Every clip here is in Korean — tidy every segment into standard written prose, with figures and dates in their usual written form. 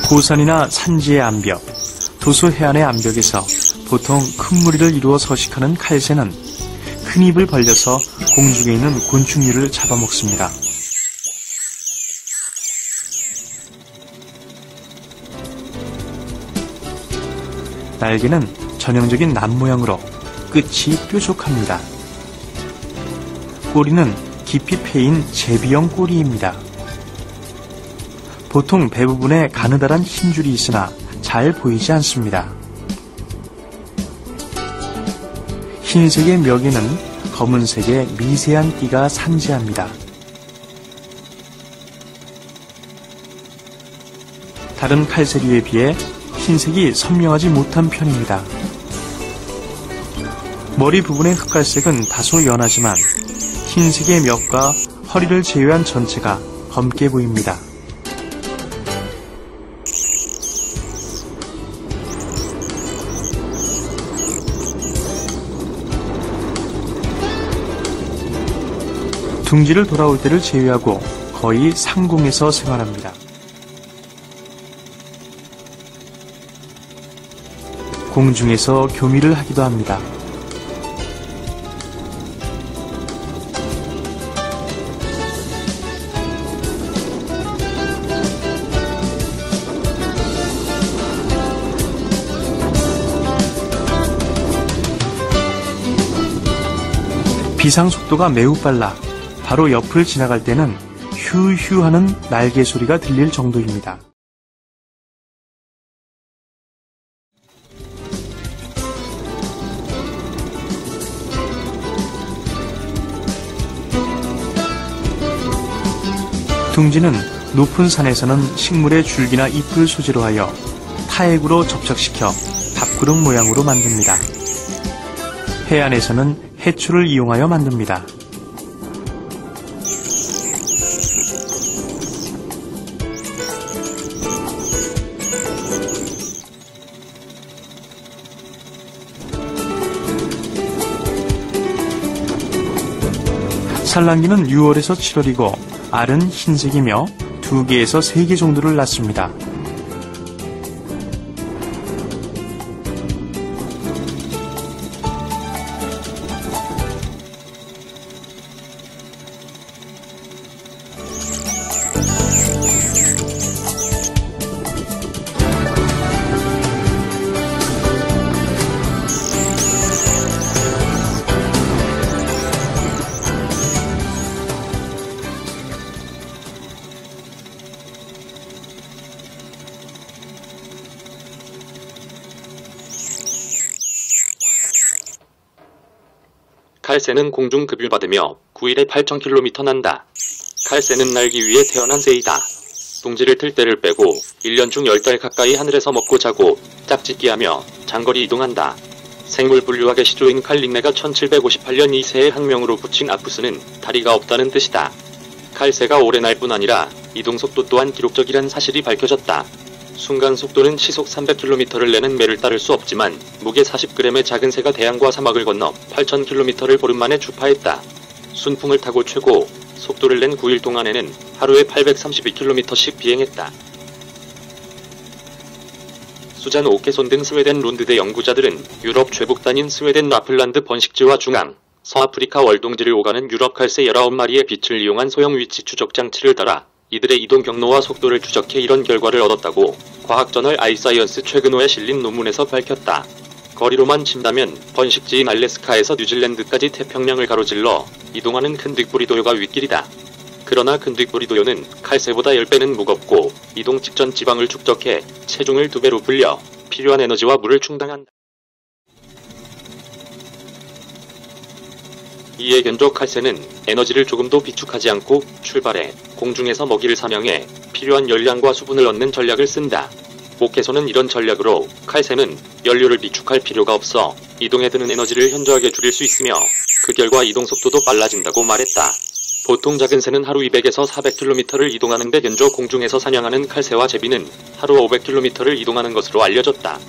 고산이나 산지의 암벽, 도서 해안의 암벽에서 보통 큰 무리를 이루어 서식하는 칼새는 큰 입을 벌려서 공중에 있는 곤충류를 잡아먹습니다. 날개는 전형적인 남 모양으로 끝이 뾰족합니다. 꼬리는 깊이 패인 제비형 꼬리입니다. 보통 배 부분에 가느다란 흰 줄이 있으나 잘 보이지 않습니다. 흰색의 멱에는 검은색의 미세한 띠가 산재합니다. 다른 칼새류에 비해 흰색이 선명하지 못한 편입니다. 머리 부분의 흑갈색은 다소 연하지만 흰색의 멱과 허리를 제외한 전체가 검게 보입니다. 둥지를 돌아올 때를 제외하고 거의 상공에서 생활합니다. 공중에서 교미를 하기도 합니다. 비상 속도가 매우 빨라 바로 옆을 지나갈 때는 휴휴 하는 날개 소리가 들릴 정도입니다. 둥지는 높은 산에서는 식물의 줄기나 잎을 소재로 하여 타액으로 접착시켜 밥그릇 모양으로 만듭니다. 해안에서는 해초를 이용하여 만듭니다. 산란기는 6월에서 7월이고 알은 흰색이며 2개에서 3개 정도를 낳습니다. 칼새는 공중급유를 받으며 9일에 8,000km 난다. 칼새는 날기 위해 태어난 새이다. 둥지를 틀 때를 빼고 1년 중 10달 가까이 하늘에서 먹고 자고 짝짓기하며 장거리 이동한다. 생물 분류학의 시조인 칼린네가 1758년 이 새의 학명으로 붙인 아푸스는 다리가 없다는 뜻이다. 칼새가 오래 날 뿐 아니라 이동 속도 또한 기록적이란 사실이 밝혀졌다. 순간 속도는 시속 300km를 내는 매를 따를 수 없지만 무게 40g의 작은 새가 대양과 사막을 건너 8,000km를 보름 만에 주파했다. 순풍을 타고 최고 속도를 낸 9일 동안에는 하루에 832km씩 비행했다. 수잔 오케손 등 스웨덴 룬드대 연구자들은 유럽 최북단인 스웨덴 라플란드 번식지와 중앙, 서아프리카 월동지를 오가는 유럽 칼새 19마리의 빛을 이용한 소형 위치 추적 장치를 달아 이들의 이동 경로와 속도를 추적해 이런 결과를 얻었다고 과학저널 아이사이언스 최근호에 실린 논문에서 밝혔다. 거리로만 친다면 번식지인 알래스카에서 뉴질랜드까지 태평양을 가로질러 이동하는 큰득부리도요가 윗길이다. 그러나 큰득부리도요는 칼새보다 10배는 무겁고 이동 직전 지방을 축적해 체중을 2배로 불려 필요한 에너지와 물을 충당한다. 이에 견조 칼새는 에너지를 조금도 비축하지 않고 출발해 공중에서 먹이를 사냥해 필요한 열량과 수분을 얻는 전략을 쓴다. 오케손은 이런 전략으로 칼새는 연료를 비축할 필요가 없어 이동에 드는 에너지를 현저하게 줄일 수 있으며 그 결과 이동 속도도 빨라진다고 말했다. 보통 작은 새는 하루 200에서 400km를 이동하는데 견조 공중에서 사냥하는 칼새와 제비는 하루 500km를 이동하는 것으로 알려졌다.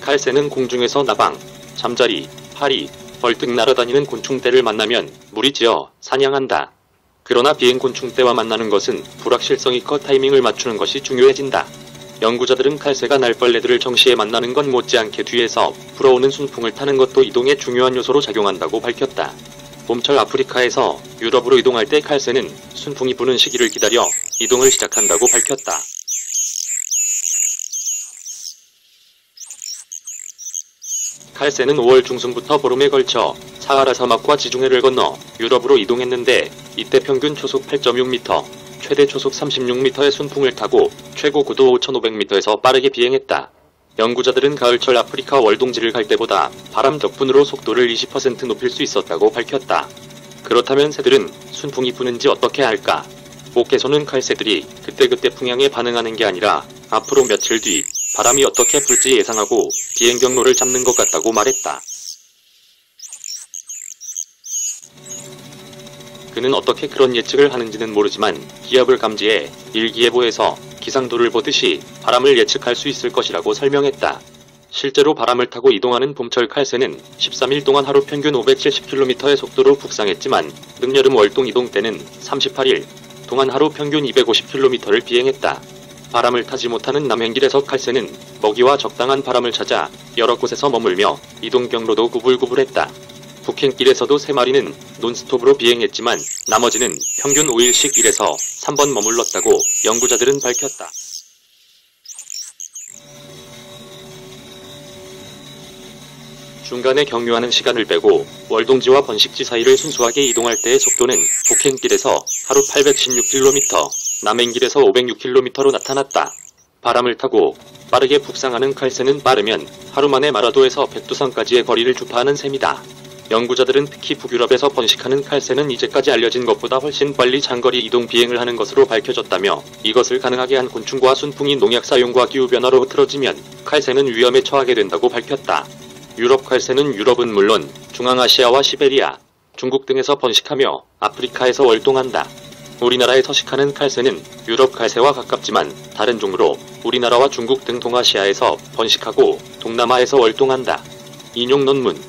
칼새는 공중에서 나방, 잠자리, 파리, 벌떡 날아다니는 곤충떼를 만나면 무리지어 사냥한다. 그러나 비행곤충 떼와 만나는 것은 불확실성이 커 타이밍을 맞추는 것이 중요해진다. 연구자들은 칼새가 날벌레들을 정시에 만나는 건 못지않게 뒤에서 불어오는 순풍을 타는 것도 이동의 중요한 요소로 작용한다고 밝혔다. 봄철 아프리카에서 유럽으로 이동할 때 칼새는 순풍이 부는 시기를 기다려 이동을 시작한다고 밝혔다. 칼새는 5월 중순부터 보름에 걸쳐 사하라 사막과 지중해를 건너 유럽으로 이동했는데 이때 평균 초속 8.6m, 최대 초속 36m의 순풍을 타고 최고 고도 5,500m에서 빠르게 비행했다. 연구자들은 가을철 아프리카 월동지를 갈 때보다 바람 덕분으로 속도를 20% 높일 수 있었다고 밝혔다. 그렇다면 새들은 순풍이 부는지 어떻게 알까? 복개소는 칼새들이 그때그때 풍향에 반응하는 게 아니라 앞으로 며칠 뒤 바람이 어떻게 불지 예상하고 비행 경로를 잡는 것 같다고 말했다. 그는 어떻게 그런 예측을 하는지는 모르지만 기압을 감지해 일기예보에서 기상도를 보듯이 바람을 예측할 수 있을 것이라고 설명했다. 실제로 바람을 타고 이동하는 봄철 칼새는 13일 동안 하루 평균 570km의 속도로 북상했지만 늦여름 월동 이동 때는 38일 동안 하루 평균 250km를 비행했다. 바람을 타지 못하는 남행길에서 칼새는 먹이와 적당한 바람을 찾아 여러 곳에서 머물며 이동 경로도 구불구불했다. 북행길에서도 3마리는 논스톱으로 비행했지만 나머지는 평균 5일씩 1에서 3번 머물렀다고 연구자들은 밝혔다. 중간에 경유하는 시간을 빼고 월동지와 번식지 사이를 순수하게 이동할 때의 속도는 북행길에서 하루 816km, 남행길에서 506km로 나타났다. 바람을 타고 빠르게 북상하는 칼새는 빠르면 하루 만에 마라도에서 백두산까지의 거리를 주파하는 셈이다. 연구자들은 특히 북유럽에서 번식하는 칼새는 이제까지 알려진 것보다 훨씬 빨리 장거리 이동 비행을 하는 것으로 밝혀졌다며 이것을 가능하게 한 곤충과 순풍이 농약 사용과 기후변화로 흐트러지면 칼새는 위험에 처하게 된다고 밝혔다. 유럽 칼새는 유럽은 물론 중앙아시아와 시베리아, 중국 등에서 번식하며 아프리카에서 월동한다. 우리나라에 서식하는 칼새는 유럽 칼새와 가깝지만 다른 종으로 우리나라와 중국 등 동아시아에서 번식하고 동남아에서 월동한다. 인용 논문